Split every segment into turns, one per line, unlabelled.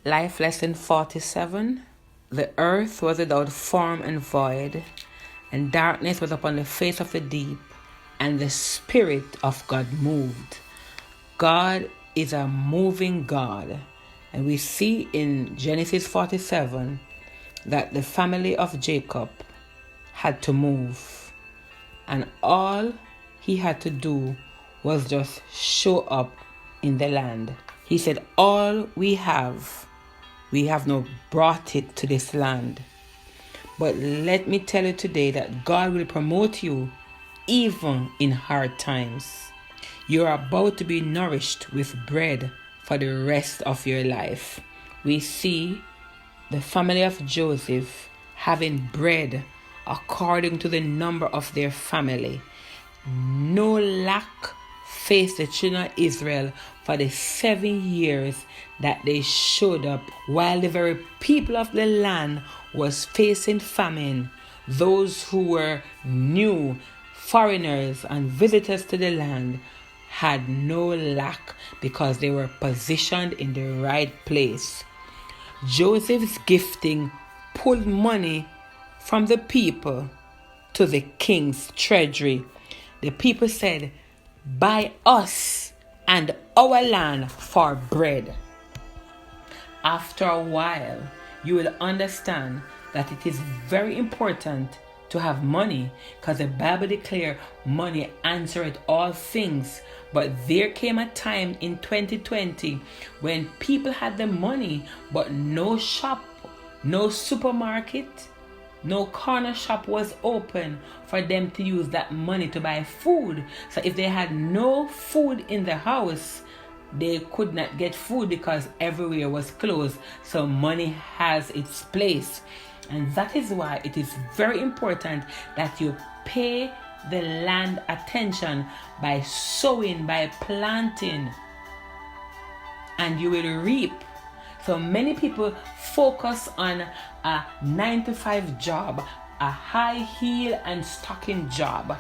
Life lesson 47. The earth was without form and void, and darkness was upon the face of the deep, and the Spirit of God moved. God is a moving God. And we see in Genesis 47 that the family of Jacob had to move. And all he had to do was just show up in the land. He said, all we have now brought it to this land. But let me tell you today that God will promote you even in hard times. You are about to be nourished with bread for the rest of your life. We see the family of Joseph having bread according to the number of their family. No lack faced the children of Israel for the 7 years that they showed up, while the very people of the land was facing famine. Those who were new, foreigners and visitors to the land, had no lack because they were positioned in the right place. Joseph's gifting pulled money from the people to the king's treasury. The people said, buy us and our land for bread. After a while, you will understand that it is very important to have money, because the Bible declares money answereth all things. But there came a time in 2020 when people had the money but no shop, no supermarket, no corner shop was open for them to use that money to buy food. So if they had no food in the house, they could not get food because everywhere was closed. So money has its place. And that is why it is very important that you pay the land attention by sowing, by planting, and you will reap. So many people focus on a 9-to-5 job, a high heel and stocking job,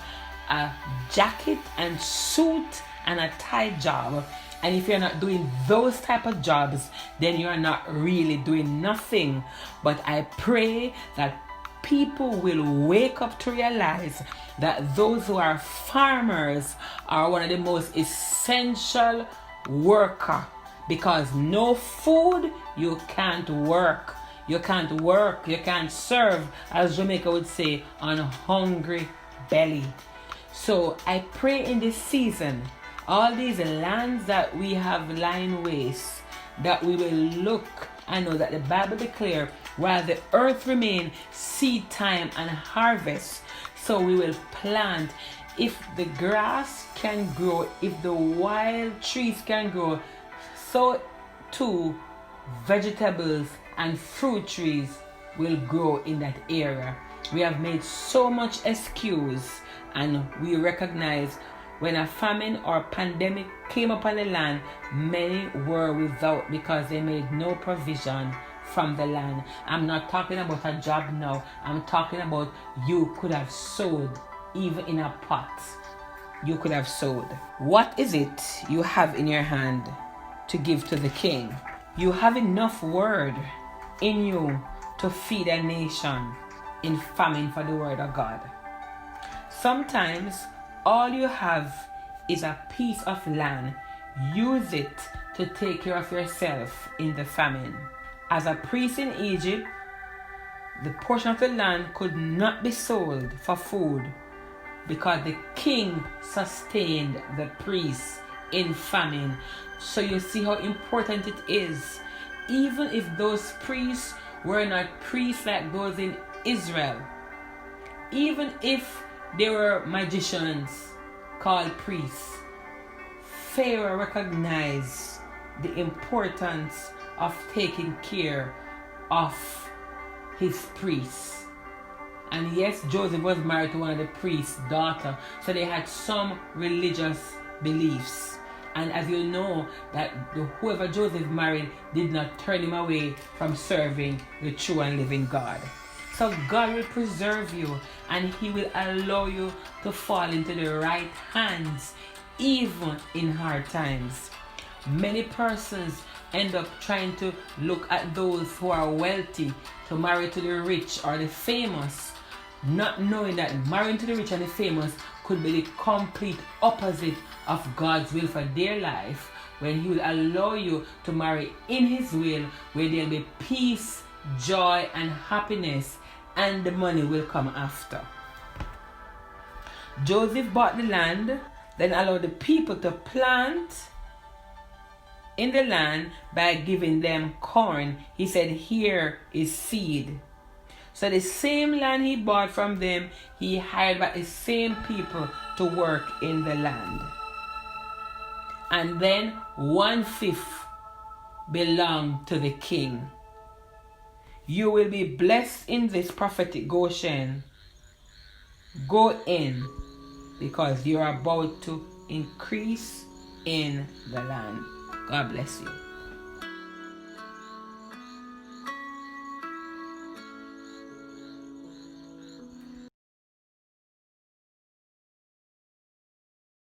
a jacket and suit and a tie job. And if you're not doing those type of jobs, then you're not really doing nothing. But I pray that people will wake up to realize that those who are farmers are one of the most essential workers. Because no food, you can't work. You can't work, you can't serve, as Jamaica would say, on a hungry belly. So I pray in this season, all these lands that we have lying waste, that we will look and know that the Bible declares, while the earth remains, seed time and harvest. So we will plant. If the grass can grow, if the wild trees can grow, so too vegetables and fruit trees will grow in that area. We have made so much excuse, and we recognize when a famine or pandemic came upon the land, many were without because they made no provision from the land. I'm not talking about a job now. I'm talking about you could have sowed even in a pot. You could have sowed. What is it you have in your hand to give to the king? You have enough word in you to feed a nation in famine for the word of God. Sometimes all you have is a piece of land. Use it to take care of yourself in the famine. As a priest in Egypt, the portion of the land could not be sold for food because the king sustained the priests in famine. So you see how important it is. Even if those priests were not priests like those in Israel, even if they were magicians called priests, Pharaoh recognized the importance of taking care of his priests. And yes, Joseph was married to one of the priest's daughter, so they had some religious beliefs. And as you know, that whoever Joseph married did not turn him away from serving the true and living God. So God will preserve you, and He will allow you to fall into the right hands even in hard times. Many persons end up trying to look at those who are wealthy to marry to the rich or the famous, not knowing that marrying to the rich and the famous could be the complete opposite of God's will for their life, when He will allow you to marry in His will, where there'll be peace, joy, and happiness, and the money will come after. Joseph bought the land, then allowed the people to plant in the land by giving them corn. He said, "Here is seed." So the same land he bought from them, he hired back the same people to work in the land. And then 1/5 belonged to the king. You will be blessed in this prophetic Goshen. Go in, because you are about to increase in the land. God bless you.